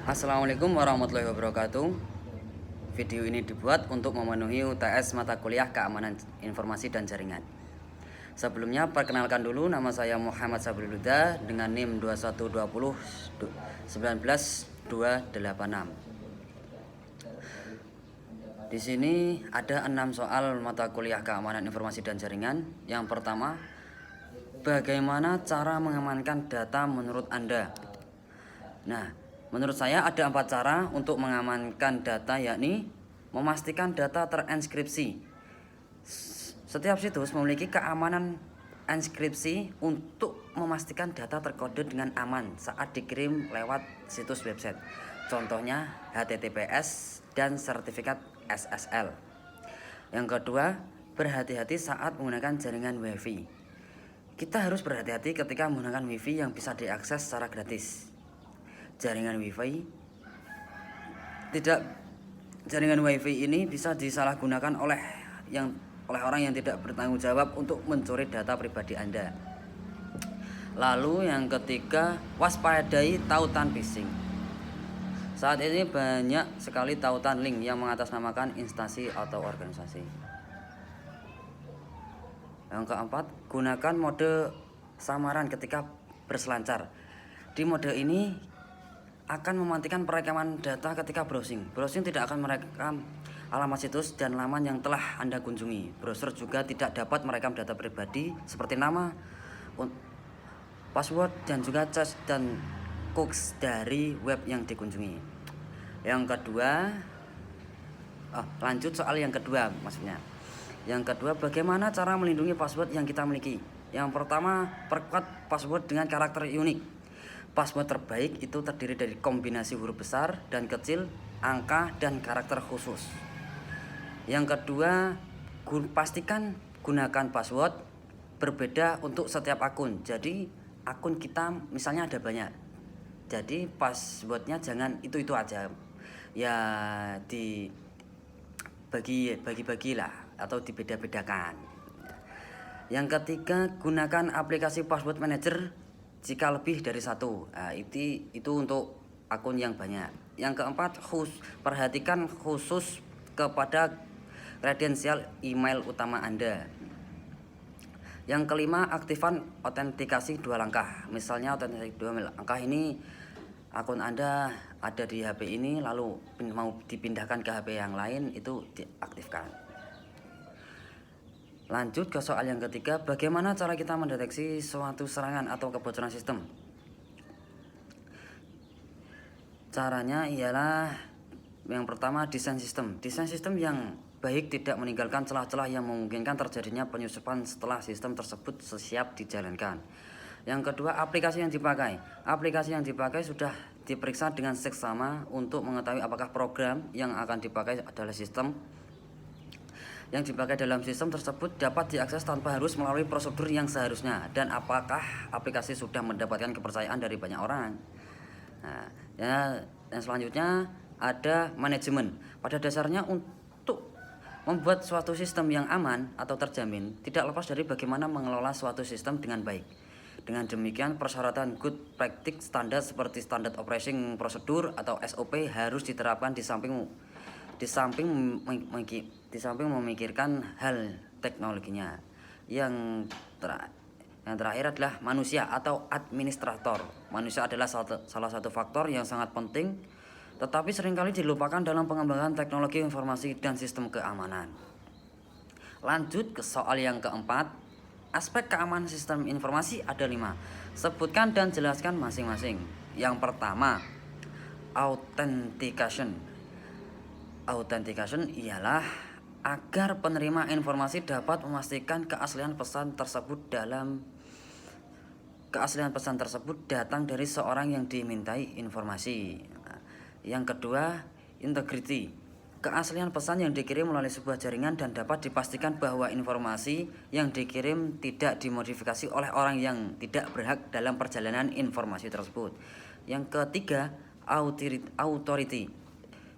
Assalamualaikum warahmatullahi wabarakatuh. Video ini dibuat untuk memenuhi UTS mata kuliah Keamanan Informasi dan Jaringan. Sebelumnya perkenalkan dulu, nama saya Muhammad Sabril Huda dengan NIM 2120 19286. Di sini ada 6 soal mata kuliah Keamanan Informasi dan Jaringan. Yang pertama, bagaimana cara mengamankan data menurut Anda? Nah, menurut saya ada 4 cara untuk mengamankan data, yakni memastikan data terenskripsi. Setiap situs memiliki keamanan enskripsi untuk memastikan data terkode dengan aman saat dikirim lewat situs website. Contohnya HTTPS dan sertifikat SSL. Yang kedua, berhati-hati saat menggunakan jaringan WiFi. Kita harus berhati-hati ketika menggunakan WiFi yang bisa diakses secara gratis. Jaringan WiFi ini bisa disalahgunakan oleh orang yang tidak bertanggung jawab untuk mencuri data pribadi Anda. Lalu yang ketiga, waspadai tautan phishing. Saat ini banyak sekali tautan link yang mengatasnamakan instansi atau organisasi. Yang keempat, gunakan mode samaran ketika berselancar. Di mode ini akan mematikan perekaman data ketika browsing. Browsing tidak akan merekam alamat situs dan laman yang telah Anda kunjungi. Browser juga tidak dapat merekam data pribadi seperti nama, password, dan juga cache dan cookies dari web yang dikunjungi. Yang kedua, lanjut soal yang kedua maksudnya. Yang kedua, bagaimana cara melindungi password yang kita miliki? Yang pertama, perkuat password dengan karakter unik. Password terbaik itu terdiri dari kombinasi huruf besar dan kecil, angka, dan karakter khusus. Yang kedua, pastikan gunakan password berbeda untuk setiap akun. Jadi akun kita misalnya ada banyak, jadi passwordnya jangan itu aja, ya dibagi lah atau dibeda-bedakan. Yang ketiga, gunakan aplikasi password manager jika lebih dari satu. Nah, itu untuk akun yang banyak. Yang keempat, perhatikan khusus kepada kredensial email utama Anda. Yang kelima, aktifkan autentikasi 2 langkah. Misalnya autentikasi 2 langkah ini akun Anda ada di HP ini, lalu mau dipindahkan ke HP yang lain, itu diaktifkan. Lanjut ke soal yang ketiga, bagaimana cara kita mendeteksi suatu serangan atau kebocoran sistem? Caranya ialah yang pertama, desain sistem. Desain sistem yang baik tidak meninggalkan celah-celah yang memungkinkan terjadinya penyusupan setelah sistem tersebut siap dijalankan. Yang kedua, aplikasi yang dipakai. Aplikasi yang dipakai sudah diperiksa dengan seksama untuk mengetahui apakah program yang akan dipakai adalah sistem yang dipakai dalam sistem tersebut dapat diakses tanpa harus melalui prosedur yang seharusnya, dan apakah aplikasi sudah mendapatkan kepercayaan dari banyak orang. Nah, dan selanjutnya ada manajemen. Pada dasarnya untuk membuat suatu sistem yang aman atau terjamin tidak lepas dari bagaimana mengelola suatu sistem dengan baik. Dengan demikian, persyaratan good practice standar seperti standard operating procedure atau SOP harus diterapkan di samping memikirkan hal teknologinya. Yang terakhir adalah manusia atau administrator. Manusia adalah salah satu faktor yang sangat penting, tetapi seringkali dilupakan dalam pengembangan teknologi informasi dan sistem keamanan. Lanjut ke soal yang keempat, aspek keamanan sistem informasi ada 5. Sebutkan dan jelaskan masing-masing. Yang pertama, authentication. Authentication ialah agar penerima informasi dapat memastikan keaslian pesan tersebut datang dari seorang yang dimintai informasi. Yang kedua, integrity. Keaslian pesan yang dikirim melalui sebuah jaringan dan dapat dipastikan bahwa informasi yang dikirim tidak dimodifikasi oleh orang yang tidak berhak dalam perjalanan informasi tersebut. Yang ketiga, authority.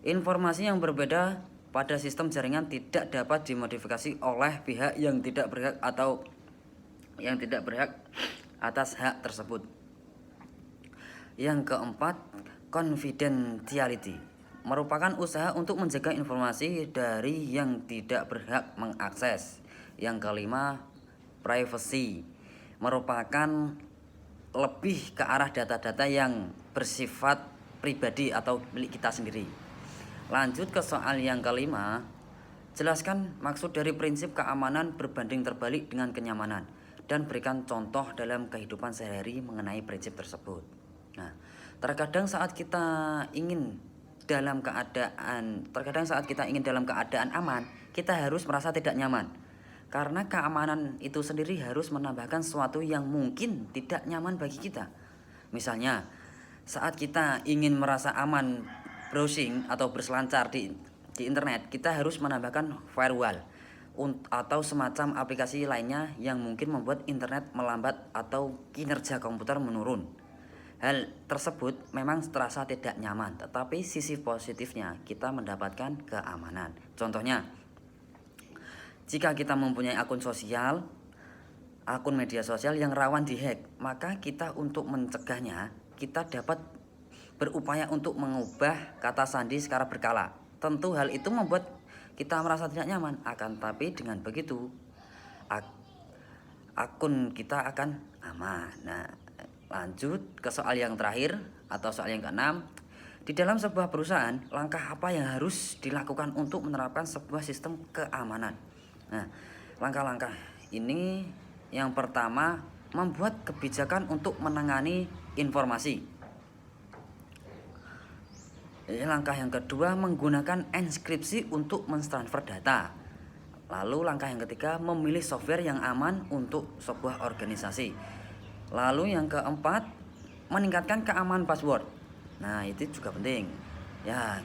Informasi yang berbeda pada sistem jaringan tidak dapat dimodifikasi oleh pihak yang tidak berhak atau yang tidak berhak atas hak tersebut. Yang keempat, confidentiality merupakan usaha untuk menjaga informasi dari yang tidak berhak mengakses. Yang kelima, privacy merupakan lebih ke arah data-data yang bersifat pribadi atau milik kita sendiri. Lanjut ke soal yang kelima, jelaskan maksud dari prinsip keamanan berbanding terbalik dengan kenyamanan dan berikan contoh dalam kehidupan sehari-hari mengenai prinsip tersebut. Nah, terkadang saat kita ingin dalam keadaan aman, kita harus merasa tidak nyaman. Karena keamanan itu sendiri harus menambahkan sesuatu yang mungkin tidak nyaman bagi kita. Misalnya, saat kita ingin merasa aman browsing atau berselancar di internet, kita harus menambahkan firewall atau semacam aplikasi lainnya yang mungkin membuat internet melambat atau kinerja komputer menurun. Hal tersebut memang terasa tidak nyaman, tetapi sisi positifnya kita mendapatkan keamanan. Contohnya, jika kita mempunyai akun media sosial yang rawan dihack, maka kita untuk mencegahnya, kita dapat berupaya untuk mengubah kata sandi secara berkala. Tentu hal itu membuat kita merasa tidak nyaman, akan tapi dengan begitu akun kita akan aman. Nah, lanjut ke soal yang terakhir atau soal yang keenam. Di dalam sebuah perusahaan, langkah apa yang harus dilakukan untuk menerapkan sebuah sistem keamanan? Nah, langkah-langkah ini yang pertama, membuat kebijakan untuk menangani informasi. Langkah yang kedua, menggunakan enkripsi untuk mentransfer data. Lalu langkah yang ketiga, memilih software yang aman untuk sebuah organisasi. Lalu yang keempat, meningkatkan keamanan password. Nah, itu juga penting. Yang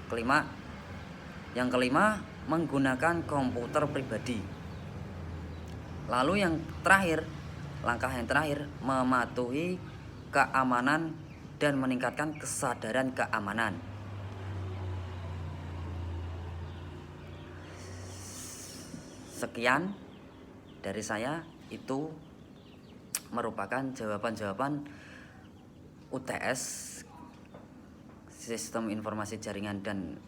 kelima, menggunakan komputer pribadi. Lalu langkah yang terakhir, mematuhi keamanan dan meningkatkan kesadaran keamanan. Sekian dari saya, itu merupakan jawaban-jawaban UTS Sistem Informasi Jaringan dan